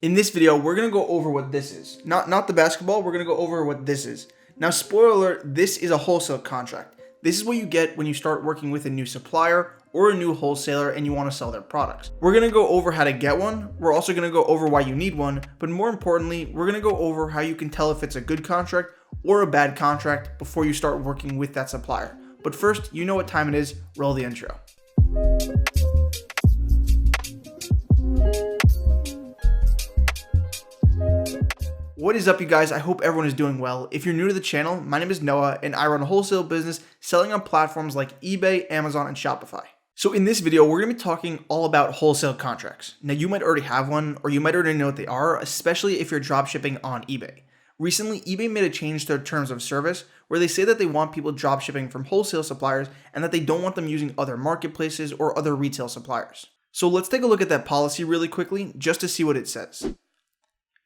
In this video, we're going to go over what this is. Not the basketball, we're going to go over what this is. Now, spoiler alert, this is a wholesale contract. This is what you get when you start working with a new supplier or a new wholesaler and you want to sell their products. We're going to go over how to get one. We're also going to go over why you need one. But more importantly, we're going to go over how you can tell if it's a good contract or a bad contract before you start working with that supplier. But first, you know what time it is. Roll the intro. What is up, you guys? I hope everyone is doing well. If you're new to the channel, my name is Noah and I run a wholesale business selling on platforms like eBay, Amazon, and Shopify. So in this video, we're going to be talking all about wholesale contracts. Now, you might already have one or you might already know what they are, especially if you're dropshipping on eBay. Recently, eBay made a change to their terms of service where they say that they want people dropshipping from wholesale suppliers and that they don't want them using other marketplaces or other retail suppliers. So let's take a look at that policy really quickly just to see what it says.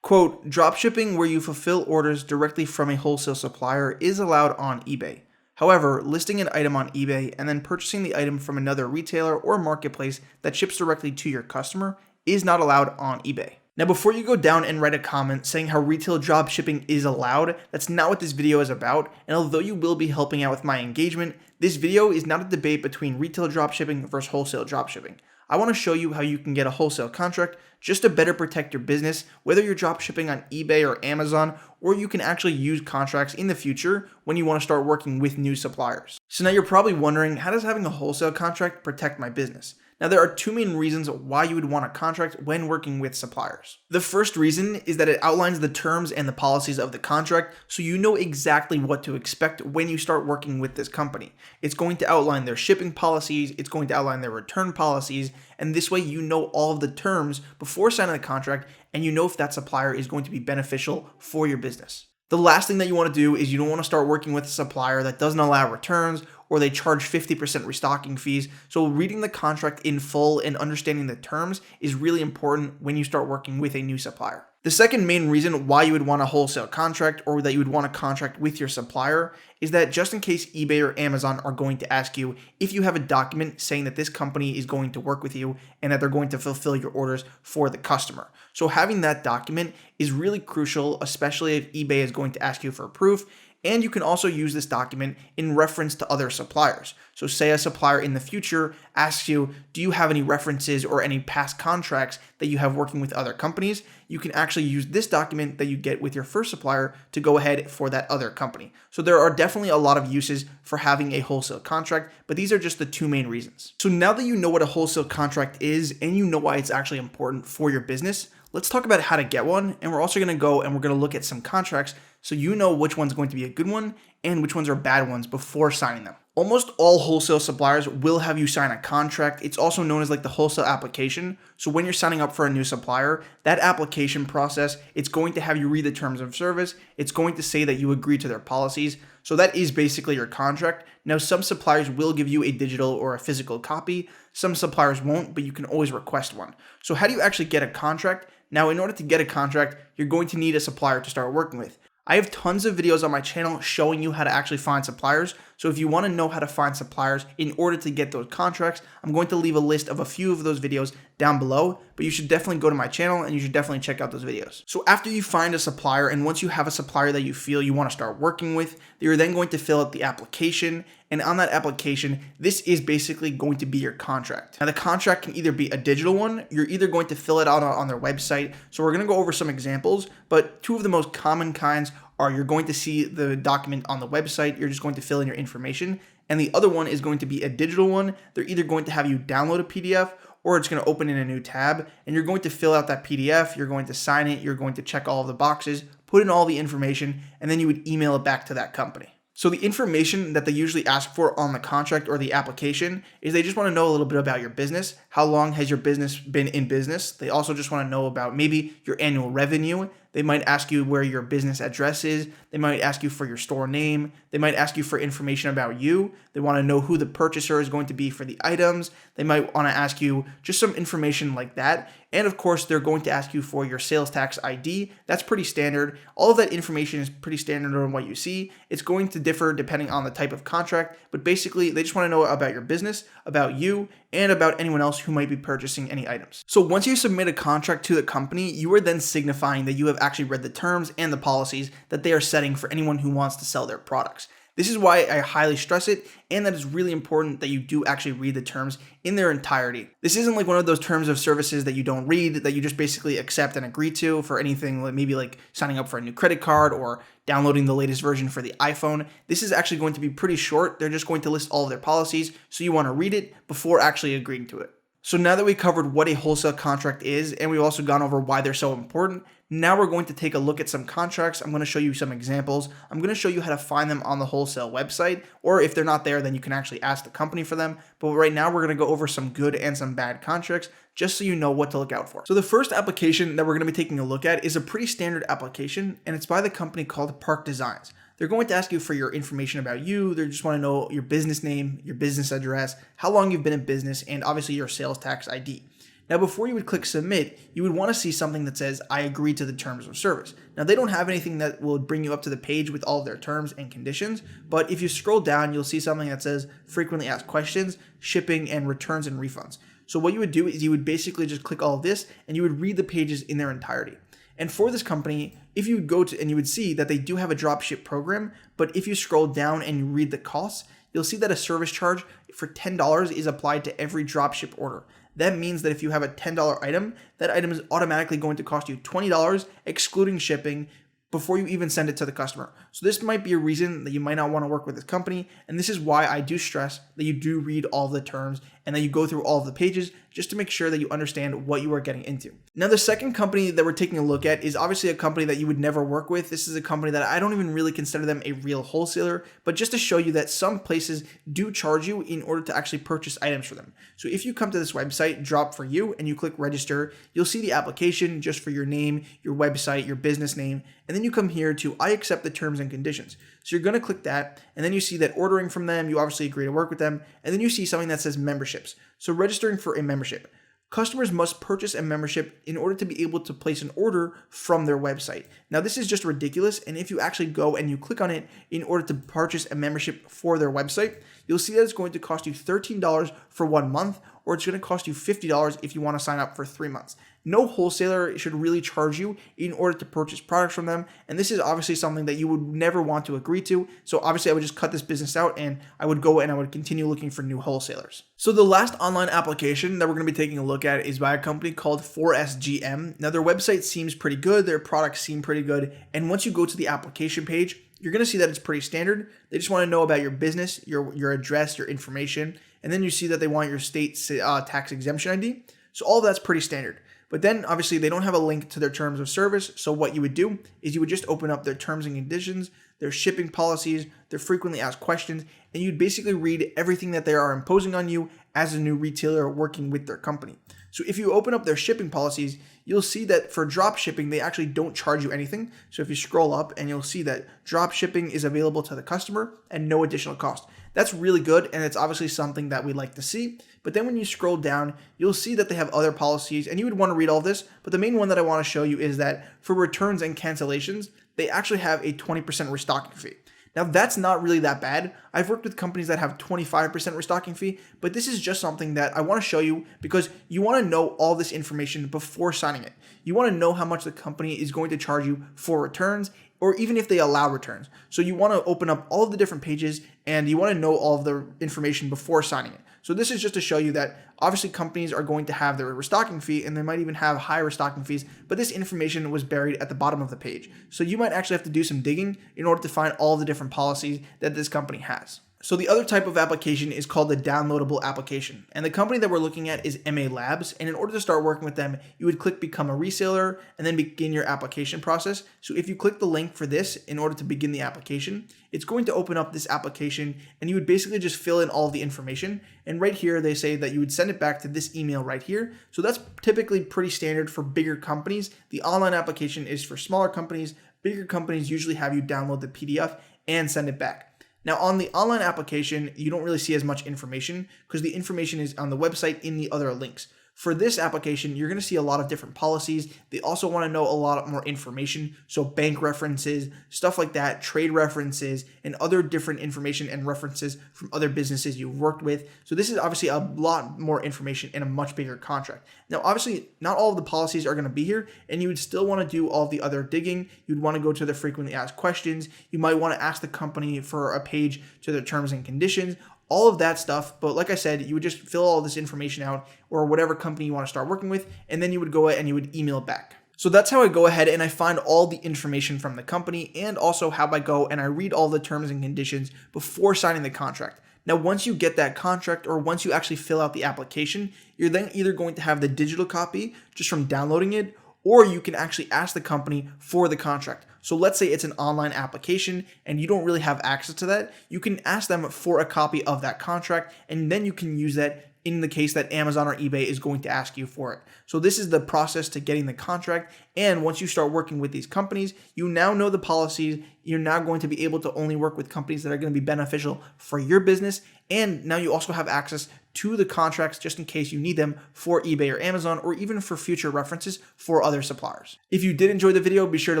Quote, dropshipping where you fulfill orders directly from a wholesale supplier is allowed on eBay. However, listing an item on eBay and then purchasing the item from another retailer or marketplace that ships directly to your customer is not allowed on eBay. Now, before you go down and write a comment saying how retail dropshipping is allowed, that's not what this video is about. And although you will be helping out with my engagement, this video is not a debate between retail dropshipping versus wholesale dropshipping. I want to show you how you can get a wholesale contract just to better protect your business, whether you're dropshipping on eBay or Amazon, or you can actually use contracts in the future when you want to start working with new suppliers. So now you're probably wondering, how does having a wholesale contract protect my business? Now, there are two main reasons why you would want a contract when working with suppliers. The first reason is that it outlines the terms and the policies of the contract so you know exactly what to expect when you start working with this company. It's going to outline their shipping policies, it's going to outline their return policies, and this way you know all of the terms before signing the contract and you know if that supplier is going to be beneficial for your business. The last thing that you want to do is you don't want to start working with a supplier that doesn't allow returns or they charge 50% restocking fees. So reading the contract in full and understanding the terms is really important when you start working with a new supplier. The second main reason why you would want a wholesale contract or that you would want a contract with your supplier is that just in case eBay or Amazon are going to ask you if you have a document saying that this company is going to work with you and that they're going to fulfill your orders for the customer. So having that document is really crucial, especially if eBay is going to ask you for proof. And you can also use this document in reference to other suppliers. So say a supplier in the future asks you, do you have any references or any past contracts that you have working with other companies? You can actually use this document that you get with your first supplier to go ahead for that other company. So there are definitely a lot of uses for having a wholesale contract, but these are just the two main reasons. So now that you know what a wholesale contract is and you know why it's actually important for your business, let's talk about how to get one. And we're also going to go and we're going to look at some contracts so you know which one's going to be a good one and which ones are bad ones before signing them. Almost all wholesale suppliers will have you sign a contract. It's also known as like the wholesale application. So when you're signing up for a new supplier, that application process, it's going to have you read the terms of service. It's going to say that you agree to their policies. So that is basically your contract. Now, some suppliers will give you a digital or a physical copy. Some suppliers won't, but you can always request one. So how do you actually get a contract? Now, in order to get a contract, you're going to need a supplier to start working with. I have tons of videos on my channel showing you how to actually find suppliers. So if you want to know how to find suppliers in order to get those contracts, I'm going to leave a list of a few of those videos down below, but you should definitely go to my channel and you should definitely check out those videos. So after you find a supplier and once you have a supplier that you feel you want to start working with, you're then going to fill out the application. And on that application, this is basically going to be your contract. Now, the contract can either be a digital one, you're either going to fill it out on their website. So we're going to go over some examples, but two of the most common kinds are you're going to see the document on the website, you're just going to fill in your information. And the other one is going to be a digital one. They're either going to have you download a PDF or it's going to open in a new tab and you're going to fill out that PDF, you're going to sign it, you're going to check all of the boxes, put in all the information, and then you would email it back to that company. So the information that they usually ask for on the contract or the application is they just want to know a little bit about your business. How long has your business been in business? They also just want to know about maybe your annual revenue. They might ask you where your business address is. They might ask you for your store name. They might ask you for information about you. They want to know who the purchaser is going to be for the items. They might want to ask you just some information like that. And of course, they're going to ask you for your sales tax ID. That's pretty standard. All of that information is pretty standard on what you see. It's going to differ depending on the type of contract, but basically they just want to know about your business, about you, and about anyone else who might be purchasing any items. So once you submit a contract to the company, you are then signifying that you have actually read the terms and the policies that they are setting for anyone who wants to sell their products. This is why I highly stress it, and that it's really important that you do actually read the terms in their entirety. This isn't like one of those terms of services that you don't read, that you just basically accept and agree to for anything, maybe like signing up for a new credit card or downloading the latest version for the iPhone. This is actually going to be pretty short. They're just going to list all of their policies, so you want to read it before actually agreeing to it. So now that we covered what a wholesale contract is, and we've also gone over why they're so important, now we're going to take a look at some contracts. I'm going to show you some examples. I'm going to show you how to find them on the wholesale website, or if they're not there, then you can actually ask the company for them. But right now we're going to go over some good and some bad contracts, just so you know what to look out for. So the first application that we're going to be taking a look at is a pretty standard application, and it's by the company called Park Designs. They're going to ask you for your information about you. They just want to know your business name, your business address, how long you've been in business, and obviously your sales tax ID. Now, before you would click submit, you would want to see something that says, I agree to the terms of service. Now, they don't have anything that will bring you up to the page with all of their terms and conditions, but if you scroll down, you'll see something that says frequently asked questions, shipping, and returns and refunds. So what you would do is you would basically just click all of this and you would read the pages in their entirety. And for this company, if you would go to, and you would see that they do have a dropship program, but if you scroll down and you read the costs, you'll see that a service charge for $10 is applied to every dropship order. That means that if you have a $10 item, that item is automatically going to cost you $20, excluding shipping, before you even send it to the customer. So this might be a reason that you might not want to work with this company. And this is why I do stress that you do read all the terms and that you go through all of the pages just to make sure that you understand what you are getting into. Now, the second company that we're taking a look at is obviously a company that you would never work with. This is a company that I don't even really consider them a real wholesaler, but just to show you that some places do charge you in order to actually purchase items for them. So if you come to this website, Drop for You, and you click register, you'll see the application just for your name, your website, your business name, and then you come here to I accept the terms and conditions. So you're going to click that, and then you see that ordering from them, you obviously agree to work with them, and then you see something that says memberships. So registering for a membership. Customers must purchase a membership in order to be able to place an order from their website. Now, this is just ridiculous, and if you actually go and you click on it in order to purchase a membership for their website, you'll see that it's going to cost you $13 for 1 month, or it's going to cost you $50 if you want to sign up for 3 months. No wholesaler should really charge you in order to purchase products from them, and this is obviously something that you would never want to agree to. So obviously I would just cut this business out and I would go and I would continue looking for new wholesalers. So the last online application that we're going to be taking a look at is by a company called 4SGM. Now, their website seems pretty good, their products seem pretty good, and once you go to the application page, you're going to see that it's pretty standard. They just want to know about your business, your address, your information, and then you see that they want your state tax exemption ID. So all of that's pretty standard. But then obviously they don't have a link to their terms of service. So what you would do is you would just open up their terms and conditions, their shipping policies, their frequently asked questions, and you'd basically read everything that they are imposing on you as a new retailer working with their company. So if you open up their shipping policies, you'll see that for drop shipping, they actually don't charge you anything. So if you scroll up and you'll see that drop shipping is available to the customer and no additional cost. That's really good, and it's obviously something that we like to see. But then when you scroll down, you'll see that they have other policies, and you would want to read all this. But the main one that I want to show you is that for returns and cancellations, they actually have a 20% restocking fee. Now, that's not really that bad. I've worked with companies that have 25% restocking fee, but this is just something that I want to show you because you want to know all this information before signing it. You want to know how much the company is going to charge you for returns, or even if they allow returns. So you want to open up all of the different pages and you want to know all of the information before signing it. So this is just to show you that obviously companies are going to have their restocking fee and they might even have higher restocking fees, but this information was buried at the bottom of the page. So you might actually have to do some digging in order to find all the different policies that this company has. So the other type of application is called the downloadable application. And the company that we're looking at is MA Labs. And in order to start working with them, you would click become a reseller and then begin your application process. So if you click the link for this in order to begin the application, it's going to open up this application and you would basically just fill in all of the information. And right here, they say that you would send it back to this email right here. So that's typically pretty standard for bigger companies. The online application is for smaller companies. Bigger companies usually have you download the PDF and send it back. Now, on the online application, you don't really see as much information because the information is on the website in the other links. For this application, you're going to see a lot of different policies. They also want to know a lot more information. So bank references, stuff like that, trade references, and other different information and references from other businesses you've worked with. So this is obviously a lot more information in a much bigger contract. Now, obviously, not all of the policies are going to be here, and you would still want to do all the other digging. You'd want to go to the frequently asked questions. You might want to ask the company for a page to the terms and conditions, all of that stuff. But like I said, you would just fill all this information out, or whatever company you want to start working with, and then you would go ahead and you would email it back. So that's how I go ahead and I find all the information from the company, and also how I go and I read all the terms and conditions before signing the contract. Now, once you get that contract, or once you actually fill out the application, you're then either going to have the digital copy just from downloading it, or you can actually ask the company for the contract. So let's say it's an online application and you don't really have access to that. You can ask them for a copy of that contract, and then you can use that in the case that Amazon or eBay is going to ask you for it. So this is the process to getting the contract. And once you start working with these companies, you now know the policies. You're now going to be able to only work with companies that are going to be beneficial for your business. And now you also have access to the contracts just in case you need them for eBay or Amazon, or even for future references for other suppliers. If you did enjoy the video, be sure to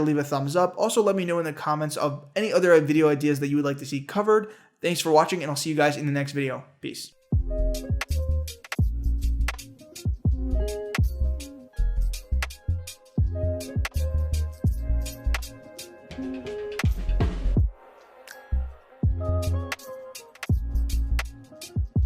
leave a thumbs up. Also, let me know in the comments of any other video ideas that you would like to see covered. Thanks for watching, and I'll see you guys in the next video. Peace. Thank you.